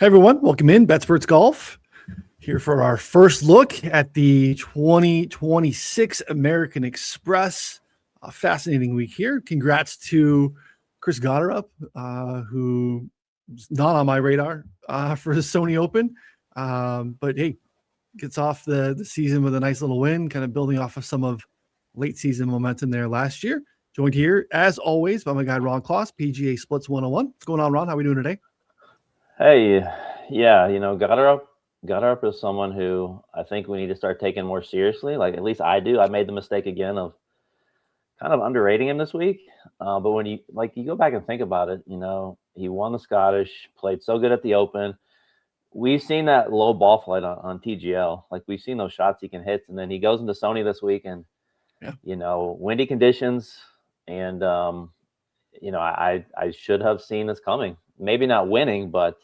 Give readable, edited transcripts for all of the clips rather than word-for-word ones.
Hey everyone, welcome in Betsperts Golf here for our first look at the 2026 American Express. A fascinating week here. Congrats to Chris Gotterup, who's not on my radar for the Sony Open. But hey, gets off the season with a nice little win, kind of building off of some of late season momentum there last year. Joined here, as always, by my guy Ron Kloss, PGA Splits 101. What's going on, Ron? How are we doing today? Hey, yeah, Goddard is someone who I think we need to start taking more seriously. Like at least I do. I made the mistake again of kind of underrating him this week. But when you go back and think about it, he won the Scottish, played so good at the Open. We've seen that low ball flight on TGL. Like we've seen those shots he can hit, and then he goes into Sony this week, and windy conditions, and I should have seen this coming. Maybe not winning, but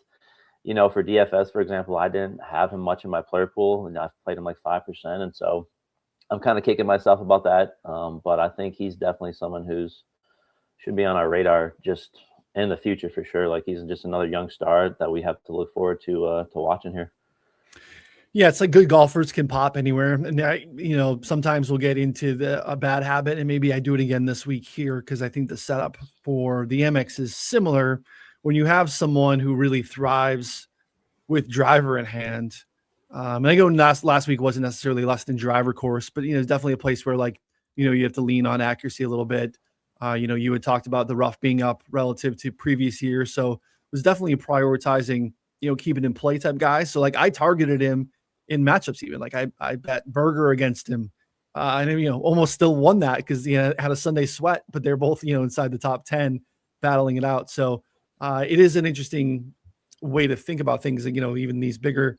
for DFS, for example, I didn't have him much in my player pool, and I've played him like 5%, and so I'm kind of kicking myself about that. But I think he's definitely someone who's should be on our radar just in the future for sure. Like he's just another young star that we have to look forward to watching here. Yeah, it's like good golfers can pop anywhere. And sometimes we'll get into a bad habit, and maybe I do it again this week here because I think the setup for the Amex is similar. When you have someone who really thrives with driver in hand, and I go last week wasn't necessarily less than driver course, but it's definitely a place where you have to lean on accuracy a little bit. You had talked about the rough being up relative to previous years, so it was definitely prioritizing keeping in play type guys. So I targeted him in matchups, even I bet Berger against him, and almost still won that because he had a Sunday sweat, but they're both inside the top 10 battling it out. So it is an interesting way to think about things. Even these bigger,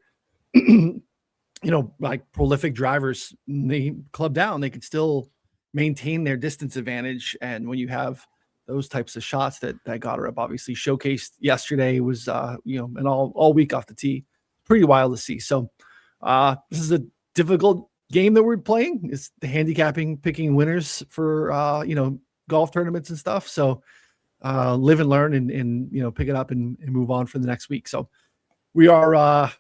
like prolific drivers, they club down, they could still maintain their distance advantage. And when you have those types of shots that Goddard obviously showcased yesterday was, and all week off the tee, pretty wild to see. So this is a difficult game that we're playing. It's the handicapping, picking winners for, golf tournaments and stuff. So live and learn and pick it up and move on for the next week. So we are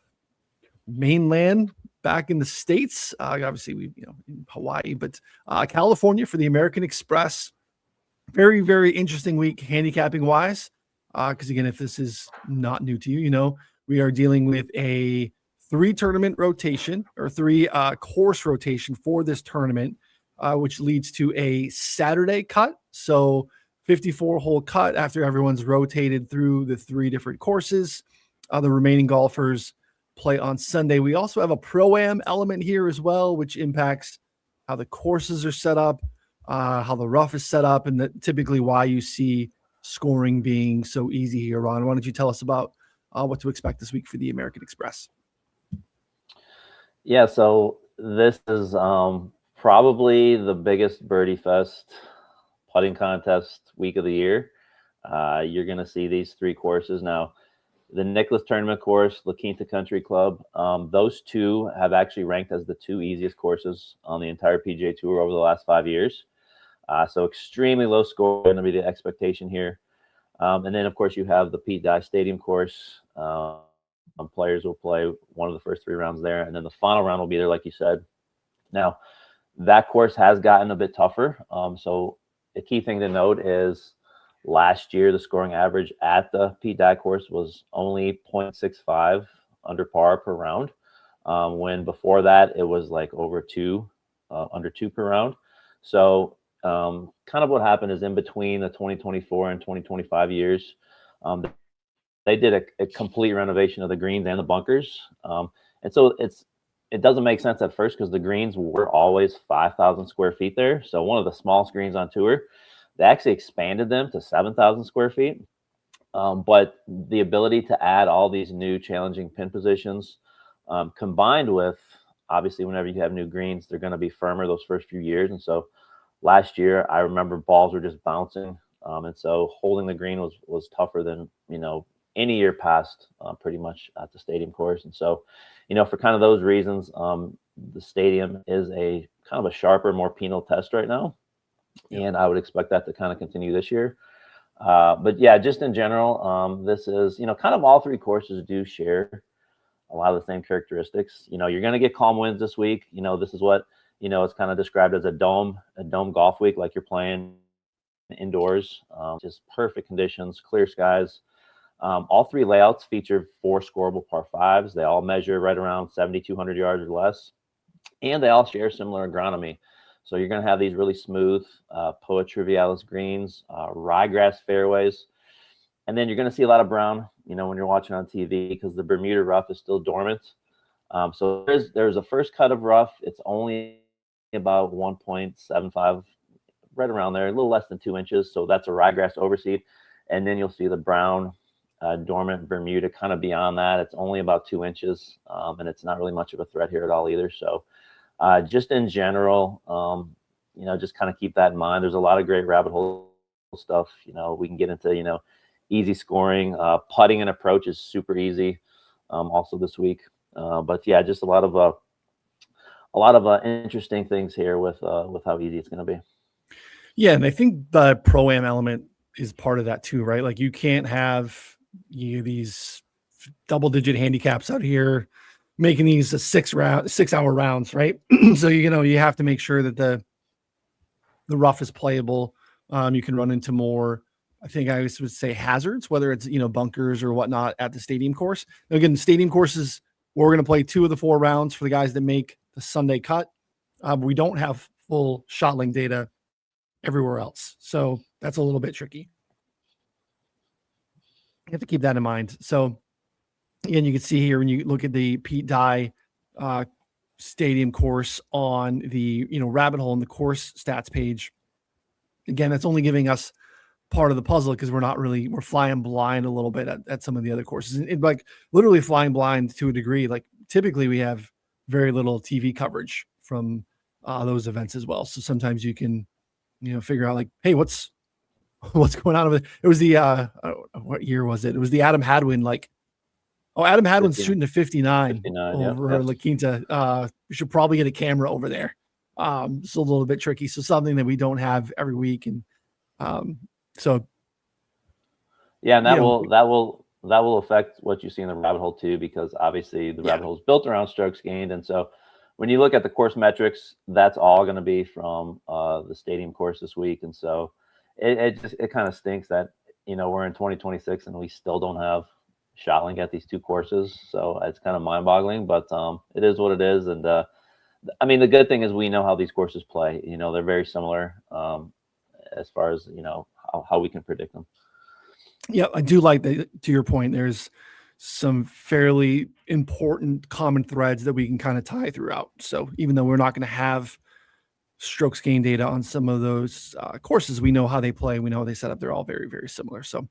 mainland back in the States. Obviously we, in Hawaii, but California for the American Express. Very, very interesting week handicapping wise. Because again, if this is not new to you, we are dealing with a 3 tournament rotation or 3 course rotation for this tournament, which leads to a Saturday cut. So 54 hole cut after everyone's rotated through the 3 different courses. The remaining golfers play on Sunday. We also have a pro-am element here as well, which impacts how the courses are set up, how the rough is set up, and typically why you see scoring being so easy here. Ron, why don't you tell us about what to expect this week for the American Express? Yeah, so this is probably the biggest birdie fest putting contest week of the year. You're going to see these 3 courses now. The Nicklaus Tournament course, La Quinta Country Club, those 2 have actually ranked as the 2 easiest courses on the entire PGA Tour over the last 5 years. So extremely low score going to be the expectation here. And then, of course, you have the Pete Dye Stadium course. Players will play one of the first 3 rounds there, and then the final round will be there, like you said. Now, that course has gotten a bit tougher. So the key thing to note is last year, the scoring average at the Pete Dye course was only 0.65 under par per round. When before that, it was like over 2, under 2 per round. So kind of what happened is in between the 2024 and 2025 years, they did a complete renovation of the greens and the bunkers. And so it doesn't make sense at first because the greens were always 5,000 square feet there. So one of the smallest greens on tour, they actually expanded them to 7,000 square feet. But the ability to add all these new challenging pin positions, combined with, obviously, whenever you have new greens, they're going to be firmer those first few years. And so last year, I remember balls were just bouncing. And so holding the green was tougher than, any year past, pretty much at the stadium course. And so, for kind of those reasons, the stadium is a kind of a sharper, more penal test right now. And I would expect that to kind of continue this year. But yeah, just in general, this is, kind of all three courses do share a lot of the same characteristics. You're going to get calm winds this week. This is what, it's kind of described as a dome golf week, like you're playing indoors. Just perfect conditions, clear skies. All three layouts feature 4 scoreable par 5s. They all measure right around 7,200 yards or less, and they all share similar agronomy. So you're going to have these really smooth Poa trivialis greens, ryegrass fairways, and then you're going to see a lot of brown, when you're watching on TV, because the Bermuda rough is still dormant. So there's a first cut of rough. It's only about 1.75, right around there, a little less than 2 inches. So that's a ryegrass overseed. And then you'll see the brown dormant Bermuda kind of beyond that. It's only about 2 inches, and it's not really much of a threat here at all either. So just in general, just kind of keep that in mind. There's a lot of great rabbit hole stuff. We can get into, easy scoring. Putting and approach is super easy also this week. But yeah, just a lot of interesting things here with how easy it's going to be. Yeah, and I think the pro-am element is part of that too, right? Like you can't have these double-digit handicaps out here making these 6-hour rounds, right? So you have to make sure that the rough is playable. You can run into more, I think I would say, hazards, whether it's bunkers or whatnot at the stadium course. Now, again, stadium courses, we're going to play 2 of the 4 rounds for the guys that make the Sunday cut. We don't have full shot link data everywhere else, so that's a little bit tricky. You have to keep that in mind. So again, you can see here when you look at the Pete Dye stadium course on the rabbit hole in the course stats page. Again, that's only giving us part of the puzzle, because we're flying blind a little bit at some of the other courses, and like literally flying blind to a degree. Like typically we have very little TV coverage from those events as well. So sometimes you can figure out like, hey, what's going on over there? It was the what year was it? It was the Adam Hadwin, Adam Hadwin's 59. shooting a 59 over Yep. La Quinta. We should probably get a camera over there. It's a little bit tricky. So something that we don't have every week. And so. Yeah, and that will affect what you see in the rabbit hole too, because obviously the rabbit hole is built around strokes gained. And so when you look at the course metrics, that's all going to be from the stadium course this week. And so it kind of stinks that, we're in 2026 and we still don't have shot link at these 2 courses. So it's kind of mind boggling, but it is what it is. And I mean, the good thing is we know how these courses play. They're very similar as far as, how we can predict them. Yeah, I do like that. To your point, there's some fairly important common threads that we can kind of tie throughout. So even though we're not going to have strokes gain data on some of those courses, we know how they play. We know how they set up. They're all very, very similar. So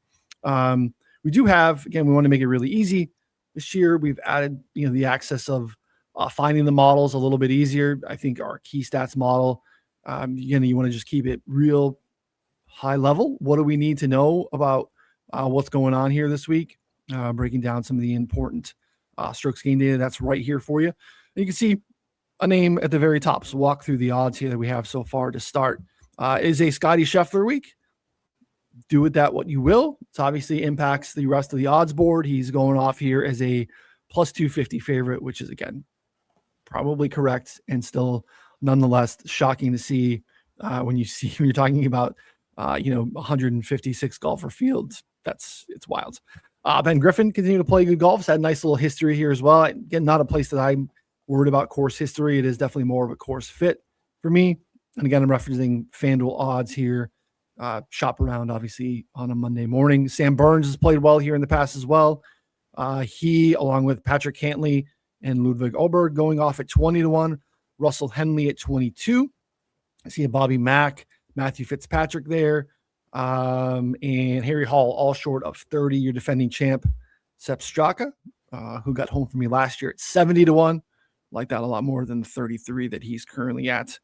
we do have, again, we want to make it really easy. This year, we've added, the access of finding the models a little bit easier. I think our key stats model, again, you want to just keep it real high level. What do we need to know about what's going on here this week? Breaking down some of the important strokes gain data that's right here for you. And you can see a name at the very top. So walk through the odds here that we have so far to start. Is a Scotty Scheffler week. Do with that what you will. It obviously impacts the rest of the odds board. He's going off here as a plus 250 favorite, which is, again, probably correct and still nonetheless shocking to see when you're talking about 156 golfer fields. It's wild. Ben Griffin continuing to play good golf. He's had a nice little history here as well. Again, not a place that I'm worried about course history. It is definitely more of a course fit for me. And again, I'm referencing FanDuel odds here. Shop around, obviously, on a Monday morning. Sam Burns has played well here in the past as well. He, along with Patrick Cantley and Ludwig Oberg, going off at 20-1. Russell Henley at 22. I see a Bobby Mack, Matthew Fitzpatrick there, and Harry Hall, all short of 30. Your defending champ, Sepp Straka, who got home for me last year at 70-1. Like that a lot more than the 33 that he's currently at.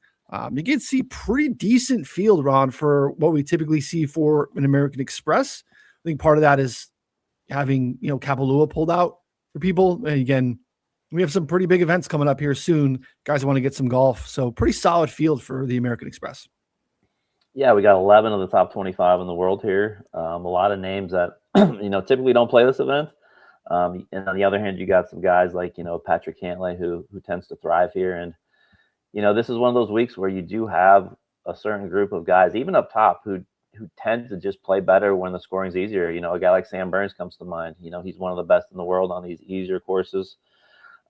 You can see pretty decent field, Ron, for what we typically see for an American Express. I think part of that is having, Kapalua pulled out for people. And again, we have some pretty big events coming up here soon. Guys want to get some golf. So pretty solid field for the American Express. Yeah, we got 11 of the top 25 in the world here. A lot of names that typically don't play this event. And on the other hand, you got some guys like Patrick Cantlay who tends to thrive here. And this is one of those weeks where you do have a certain group of guys, even up top, who tend to just play better when the scoring's easier. A guy like Sam Burns comes to mind. He's one of the best in the world on these easier courses.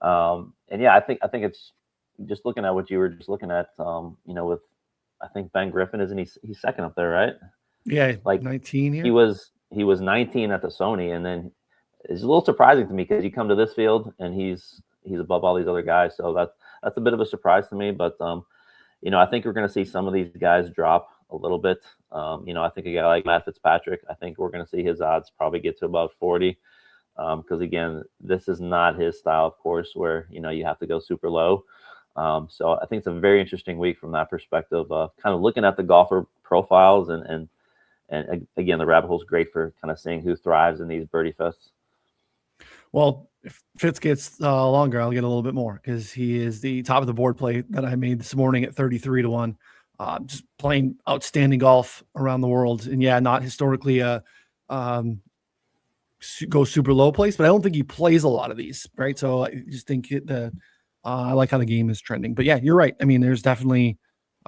And yeah, I think it's just looking at what you were just looking at. With I think Ben Griffin, isn't he? He's second up there, right? Yeah, like 19 here. He was 19 at the Sony, and then it's a little surprising to me because you come to this field and he's above all these other guys. So that's a bit of a surprise to me. But I think we're going to see some of these guys drop a little bit. I think a guy like Matt Fitzpatrick, I think we're going to see his odds probably get to about 40. Because again, this is not his style of course where you have to go super low. So I think it's a very interesting week from that perspective. Kind of looking at the golfer profiles and again, the rabbit hole is great for kind of seeing who thrives in these birdie fests. Well, if Fitz gets longer, I'll get a little bit more because he is the top of the board play that I made this morning at 33-1. Just playing outstanding golf around the world, and yeah, not historically a go super low place, but I don't think he plays a lot of these, right? So I just think I like how the game is trending. But yeah, you're right. I mean, there's definitely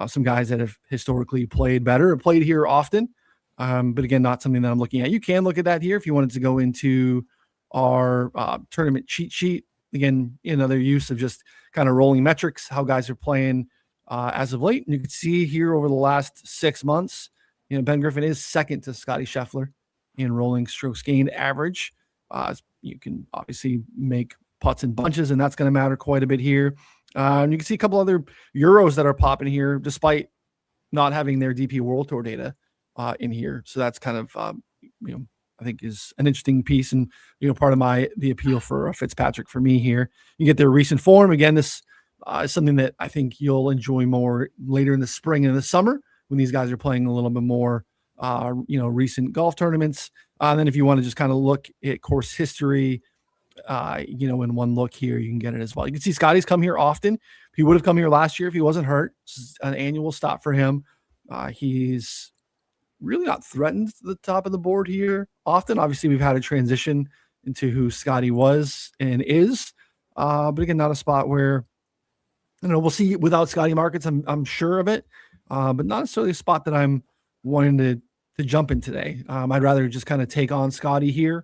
some guys that have historically played better or played here often. But again, not something that I'm looking at. You can look at that here if you wanted to go into our tournament cheat sheet. Again, another use of just kind of rolling metrics, how guys are playing as of late. And you can see here over the last 6 months, Ben Griffin is second to Scotty Scheffler in rolling strokes gained average. You can obviously make putts and bunches, and that's going to matter quite a bit here. And you can see a couple other Euros that are popping here, despite not having their DP World Tour data in here. So that's kind of, I think is an interesting piece and, part of the appeal for Fitzpatrick for me here. You get their recent form. Again, this is something that I think you'll enjoy more later in the spring and the summer when these guys are playing a little bit more, recent golf tournaments. And then if you want to just kind of look at course history, in one look here, you can get it as well. You can see Scotty's come here often. He would have come here last year if he wasn't hurt. This is an annual stop for him. He's really not threatened to the top of the board here often. Obviously, we've had a transition into who Scotty was and is. But again, not a spot where, we'll see without Scotty Markets. I'm sure of it. But not necessarily a spot that I'm wanting to jump in today. I'd rather just kind of take on Scotty here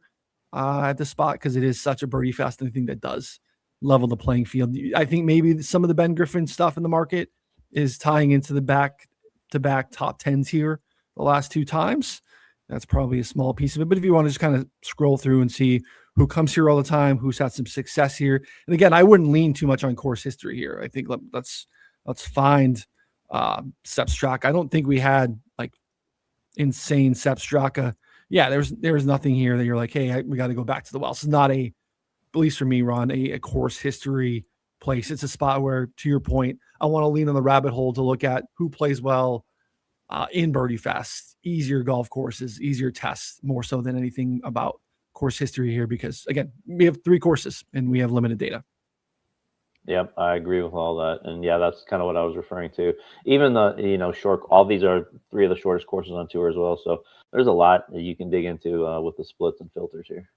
at the spot because it is such a birdie fest, and I think that does level the playing field. I think maybe some of the Ben Griffin stuff in the market is tying into the back-to-back top 10s here the last 2 times. That's probably a small piece of it. But if you want to just kind of scroll through and see who comes here all the time, who's had some success here. And again, I wouldn't lean too much on course history here. I think let's find Sepp Straka. I don't think we had like insane Sepp Straka. Yeah, there's nothing here that you're like, hey, we got to go back to the well. This is not at least for me, Ron, a course history place. It's a spot where, to your point, I want to lean on the rabbit hole to look at who plays well in birdie fest, easier golf courses, easier tests, more so than anything about course history here. Because again, we have 3 courses and we have limited data. Yep, I agree with all that. And yeah, that's kind of what I was referring to. Even the, short, all these are 3 of the shortest courses on tour as well. So there's a lot that you can dig into with the splits and filters here.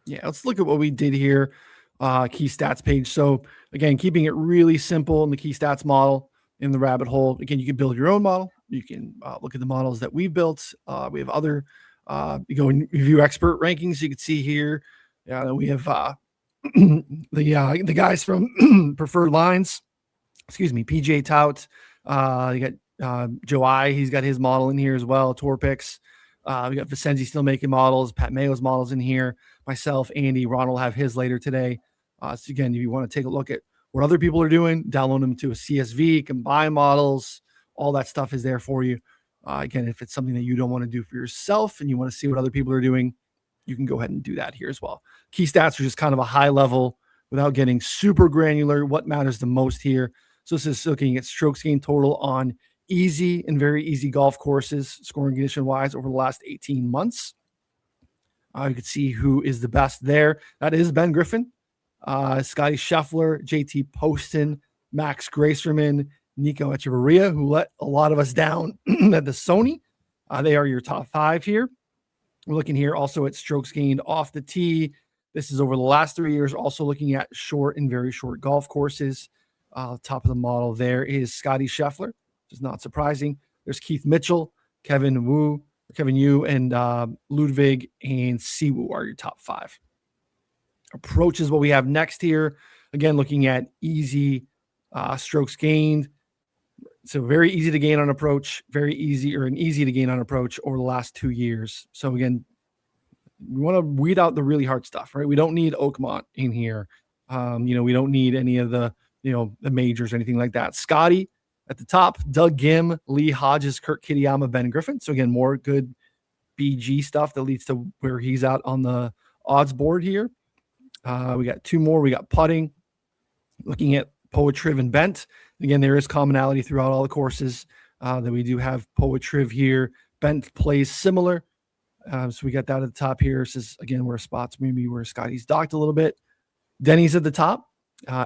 Yeah, let's look at what we did here. Key stats page. So again, keeping it really simple in the key stats model in the rabbit hole. Again, you can build your own model. You can look at the models that we built. We have other, you go and review expert rankings. You can see here, we have the guys from Preferred Lines, PGA Tout. You got Joe I, he's got his model in here as well. Tour Picks. We got Vicenzi still making models. Pat Mayo's models in here. Myself, Andy, Ron will have his later today. So again, if you want to take a look at what other people are doing, download them to a CSV, combine models, all that stuff is there for you. Again, if it's something that you don't want to do for yourself and you want to see what other people are doing, you can go ahead and do that here as well. Key stats are just kind of a high level without getting super granular. What matters the most here? So this is looking at strokes gained total on easy and very easy golf courses, scoring condition wise over the last 18 months. You can see who is the best there. That is Ben Griffin, Scotty Scheffler, JT Poston, Max Gracerman, Nico Echeverria, who let a lot of us down at the Sony. They are your top 5 here. We're looking here also at strokes gained off the tee. This is over the last 3 years, also looking at short and very short golf courses. Top of the model there is Scotty Scheffler, which is not surprising. There's Keith Mitchell, Kevin Yu, and Ludwig and Siwoo are your top 5. Approach is what we have next here. Again, looking at easy strokes gained. So very easy to gain on approach, easy to gain on approach over the last 2 years. So again, we want to weed out the really hard stuff, right? We don't need Oakmont in here. We don't need any of the majors or anything like that. Scotty at the top, Doug Gim, Lee Hodges, Kurt Kitayama, Ben Griffin. So again, more good BG stuff that leads to where he's out on the odds board here. We got 2 more. We got putting, looking at Poetriv and Bent. Again, there is commonality throughout all the courses that we do have Poetriv here. Bent plays similar. So we got that at the top here. This is, again, where spots maybe where Scotty's docked a little bit. Denny's at the top.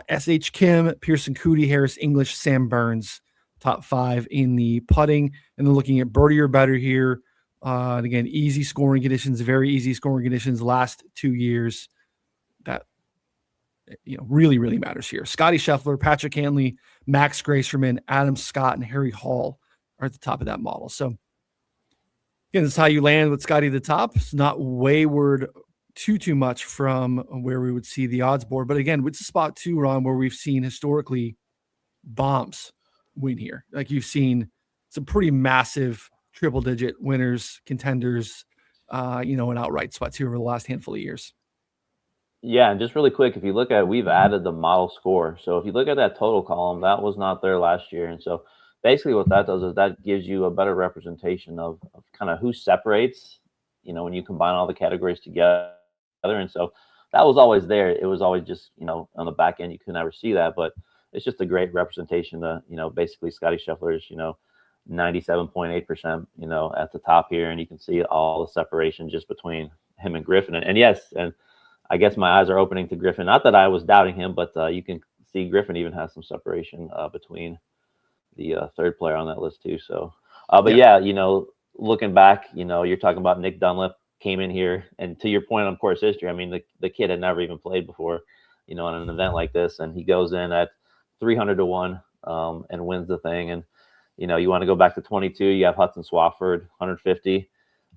S.H. Kim, Pearson Coody, Harris English, Sam Burns, top 5 in the putting. And then looking at birdie or better here. And again, easy scoring conditions, very easy scoring conditions last 2 years. That really, really matters here. Scotty Scheffler, Patrick Hanley, Max Gracerman, Adam Scott, and Harry Hall are at the top of that model. So again, this is how you land with Scotty at the top. It's not wayward too much from where we would see the odds board. But again, it's a spot too, Ron, where we've seen historically bombs win here. Like you've seen some pretty massive triple-digit winners, contenders, and outright spots here over the last handful of years. Yeah, and just really quick, if you look at, we've added the model score. So if you look at that total column, that was not there last year. And so basically what that does is that gives you a better representation of kind of who separates, when you combine all the categories together. And so that was always there. It was always just, on the back end, you could never see that, but it's just a great representation to, basically Scotty Scheffler is, 97.8%, at the top here. And you can see all the separation just between him and Griffin. And yes, and I guess my eyes are opening to Griffin. Not that I was doubting him, but you can see Griffin even has some separation between the third player on that list too. So, but yeah, looking back, you're talking about Nick Dunlap came in here, and to your point on course history, I mean, the kid had never even played before, on an event like this, and he goes in at 300 to 1 and wins the thing. And you want to go back to 22, you have Hudson Swafford, 150.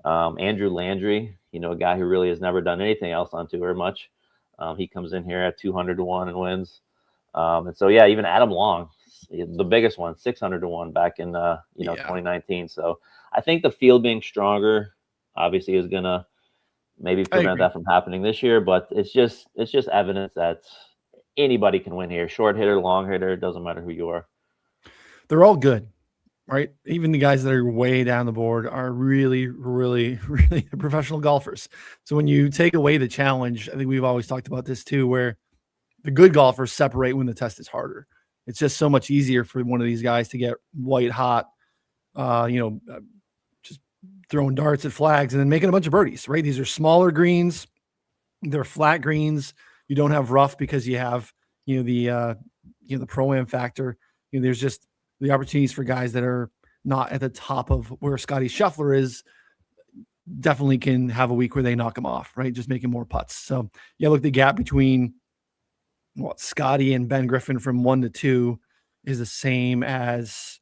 Andrew Landry, a guy who really has never done anything else on tour much. He comes in here at 200 to 1 and wins. And so, yeah, even Adam Long, the biggest one, 600 to 1 back in, 2019. So I think the field being stronger obviously is going to maybe prevent that from happening this year. But it's just evidence that anybody can win here. Short hitter, long hitter, doesn't matter who you are. They're all good. Right. Even the guys that are way down the board are really, really, really professional golfers. So when you take away the challenge, I think we've always talked about this too, where the good golfers separate when the test is harder. It's just so much easier for one of these guys to get white hot, just throwing darts at flags and then making a bunch of birdies, right? These are smaller greens. They're flat greens. You don't have rough because you have, the pro-am factor. There's just the opportunities for guys that are not at the top of where Scotty Scheffler is definitely can have a week where they knock him off, right? Just making more putts. So yeah, look, the gap between Scotty and Ben Griffin from 1 to 2 is the same as,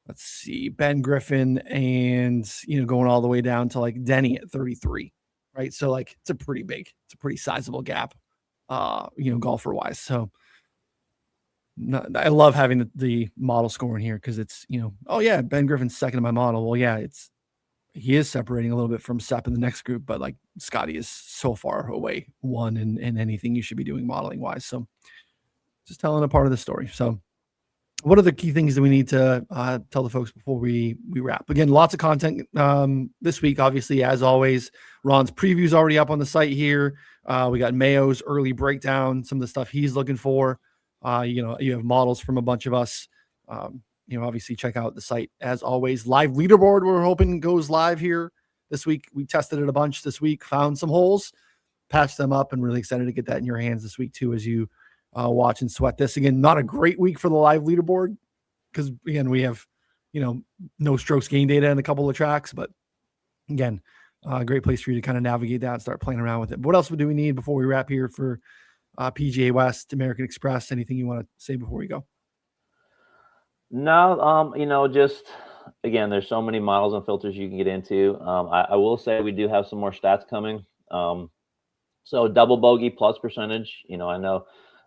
let's see, Ben Griffin and, going all the way down to like Denny at 33, right? So like, it's a pretty sizable gap, golfer wise. So I love having the model scoring here because it's, Ben Griffin's second in my model. Well, yeah, he is separating a little bit from Sepp in the next group, but like Scotty is so far away one in anything you should be doing modeling wise. So just telling a part of the story. So what are the key things that we need to tell the folks before we wrap? Again, lots of content this week, obviously, as always. Ron's preview is already up on the site here. We got Mayo's early breakdown, some of the stuff he's looking for. You have models from a bunch of us. Obviously check out the site as always. Live leaderboard, we're hoping goes live here this week. We tested it a bunch this week, found some holes, patched them up, and really excited to get that in your hands this week too as you watch and sweat this. Again, not a great week for the live leaderboard. because again, we have, no strokes gain data in a couple of tracks, but again, a great place for you to kind of navigate that and start playing around with it. But what else do we need before we wrap here for PGA West, American Express? Anything you want to say before we go? No, just again, there's so many models and filters you can get into. I will say we do have some more stats coming. So double bogey plus percentage, I know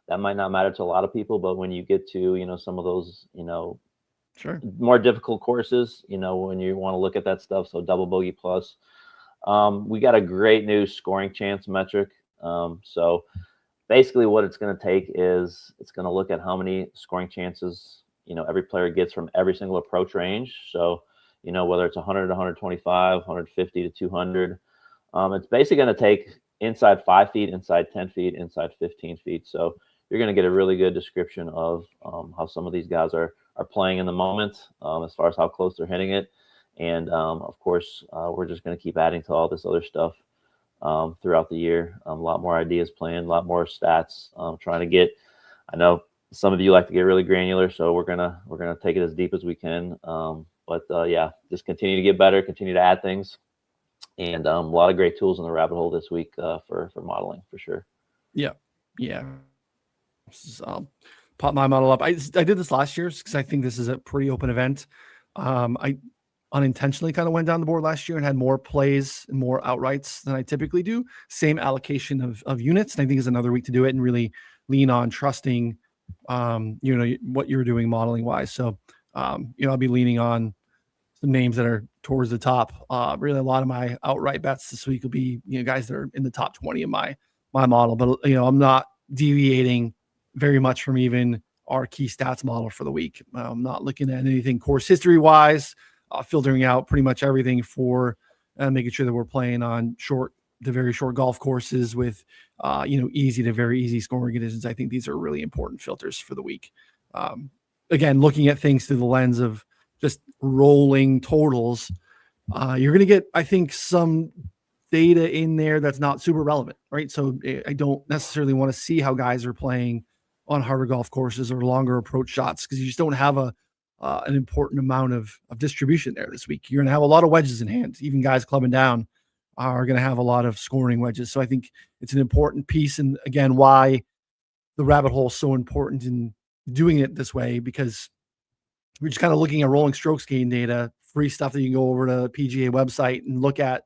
that might not matter to a lot of people, but when you get to, some of those, Sure, more difficult courses, when you want to look at that stuff. So double bogey plus. We got a great new scoring chance metric. So basically what it's going to take is it's going to look at how many scoring chances, every player gets from every single approach range. So, whether it's 100 to 125, 150 to 200, it's basically going to take inside 5 feet, inside 10 feet, inside 15 feet. So you're going to get a really good description of how some of these guys are playing in the moment, as far as how close they're hitting it. And of course, we're just going to keep adding to all this other stuff throughout the year. A lot more ideas planned, a lot more stats. Trying to get. I know some of you like to get really granular, so we're gonna take it as deep as we can. But yeah, just continue to get better, continue to add things, and a lot of great tools in the rabbit hole this week for modeling for sure. Yeah. Pop my model up. I did this last year because I think this is a pretty open event. I unintentionally kind of went down the board last year and had more plays and more outrights than I typically do. Same allocation of units. And I think is another week to do it and really lean on trusting, what you're doing modeling wise. So, I'll be leaning on some names that are towards the top. Really a lot of my outright bets this week will be, guys that are in the top 20 of my model, but I'm not deviating very much from even our key stats model for the week. I'm not looking at anything course history wise, filtering out pretty much everything for making sure that we're playing on very short golf courses with, easy to very easy scoring conditions. I think these are really important filters for the week. Again, looking at things through the lens of just rolling totals, you're going to get, I think, some data in there that's not super relevant, right? So I don't necessarily want to see how guys are playing on harder golf courses or longer approach shots because you just don't have an important amount of distribution there this week. You're going to have a lot of wedges in hand. Even guys clubbing down are going to have a lot of scoring wedges. So I think it's an important piece. And again, why the rabbit hole is so important in doing it this way, because we're just kind of looking at rolling strokes gain data, free stuff that you can go over to PGA website and look at.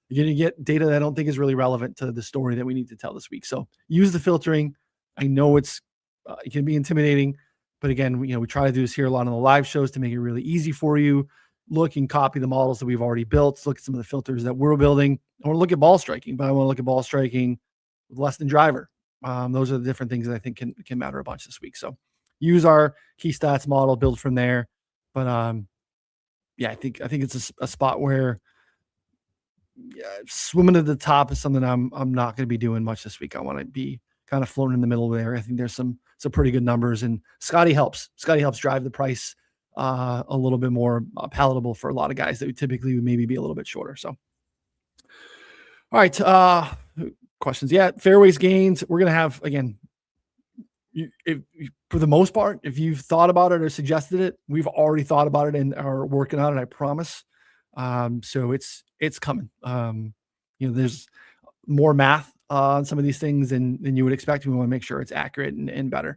You're going to get data that I don't think is really relevant to the story that we need to tell this week. So use the filtering. I know it can be intimidating, but again, we try to do this here a lot on the live shows to make it really easy for you. Look and copy the models that we've already built. Look at some of the filters that we're building. I want to look at ball striking, but I want to look at ball striking with less than driver. Those are the different things that I think can matter a bunch this week. So use our key stats model, build from there. But I think it's a spot where swimming to the top is something I'm not going to be doing much this week. I want to be kind of floating in the middle there. I think there's some pretty good numbers, and Scotty helps drive the price a little bit more palatable for a lot of guys that would typically maybe be a little bit shorter. So, all right, questions. Yeah, fairways gains. We're going to have, again, for the most part, if you've thought about it or suggested it, we've already thought about it and are working on it, I promise. So it's coming. There's more math on some of these things than you would expect. We want to make sure it's accurate and better.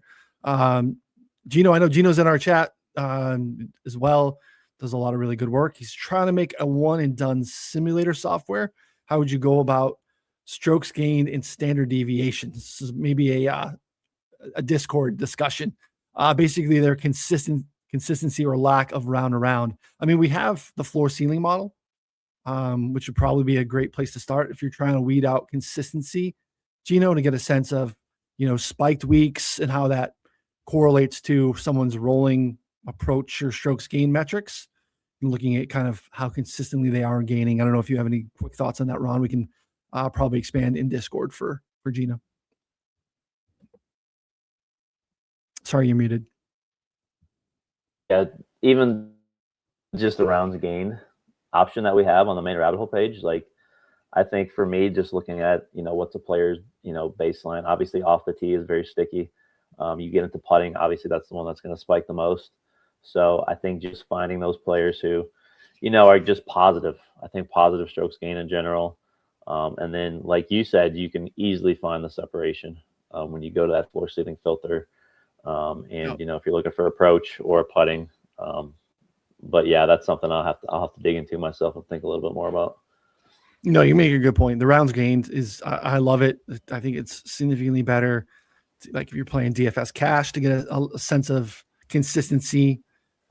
Gino, I know Gino's in our chat as well. Does a lot of really good work. He's trying to make a one and done simulator software. How would you go about strokes gained and standard deviations? This is maybe a Discord discussion. Basically, their consistency or lack of round around. I mean, we have the floor ceiling model, which would probably be a great place to start if you're trying to weed out consistency, Gino, to get a sense of, spiked weeks and how that correlates to someone's rolling approach or strokes gain metrics, and looking at kind of how consistently they are gaining. I don't know if you have any quick thoughts on that, Ron. We can probably expand in Discord for Gino. Sorry, you're muted. Yeah, even just the rounds gained option that we have on the main rabbit hole page, like I think for me, just looking at what's a player's baseline. Obviously, off the tee is very sticky. You get into putting, obviously that's the one that's going to spike the most. So I think just finding those players who, are just positive. I think positive strokes gain in general. And then, like you said, you can easily find the separation when you go to that floor ceiling filter. And, if you're looking for approach or putting. But yeah, that's something I'll have to dig into myself and think a little bit more about. No, you make a good point. The rounds gained is, I love it. I think it's significantly better. Like if you're playing DFS cash, to get a sense of consistency,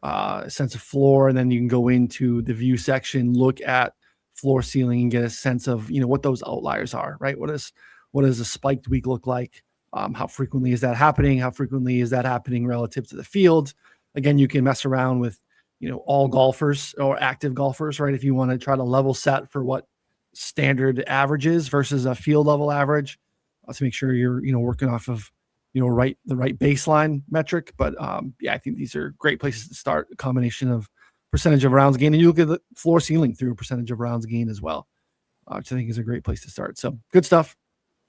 a sense of floor, and then you can go into the view section, look at floor ceiling, and get a sense of what those outliers are. Right? What does a spiked week look like? How frequently is that happening? How frequently is that happening relative to the field? Again, you can mess around with all golfers or active golfers, right? If you want to try to level set for what standard averages versus a field level average, to make sure you're working off of the right baseline metric. But yeah, I think these are great places to start. A combination of percentage of rounds gained, and you look at the floor ceiling through a percentage of rounds gained as well, which I think is a great place to start. So good stuff.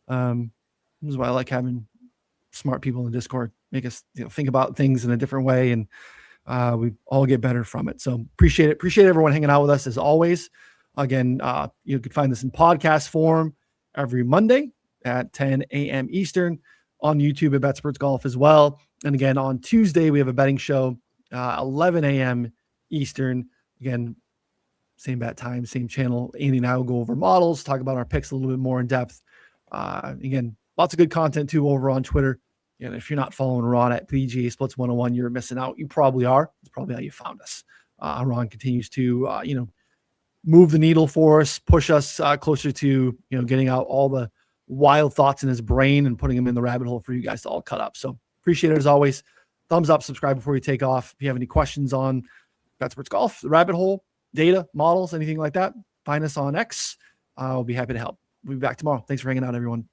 This is why I like having smart people in the Discord, make us think about things in a different way, and we all get better from it. So appreciate everyone hanging out with us as always. Again, you can find this in podcast form every Monday at 10 a.m. Eastern, on YouTube at BetSports Golf as well. And again, on Tuesday, we have a betting show, 11 a.m. Eastern. Again, same bat time, same channel. Andy and I will go over models, talk about our picks a little bit more in depth. Again, lots of good content too over on Twitter. And if you're not following Ron at PGA Splits 101, you're missing out. You probably are. It's probably how you found us. Ron continues to, move the needle for us, push us closer to, getting out all the wild thoughts in his brain and putting them in the rabbit hole for you guys to all cut up. So appreciate it as always. Thumbs up, subscribe before you take off. If you have any questions on BetSports Golf, the rabbit hole, data, models, anything like that, find us on X. I'll be happy to help. We'll be back tomorrow. Thanks for hanging out, everyone.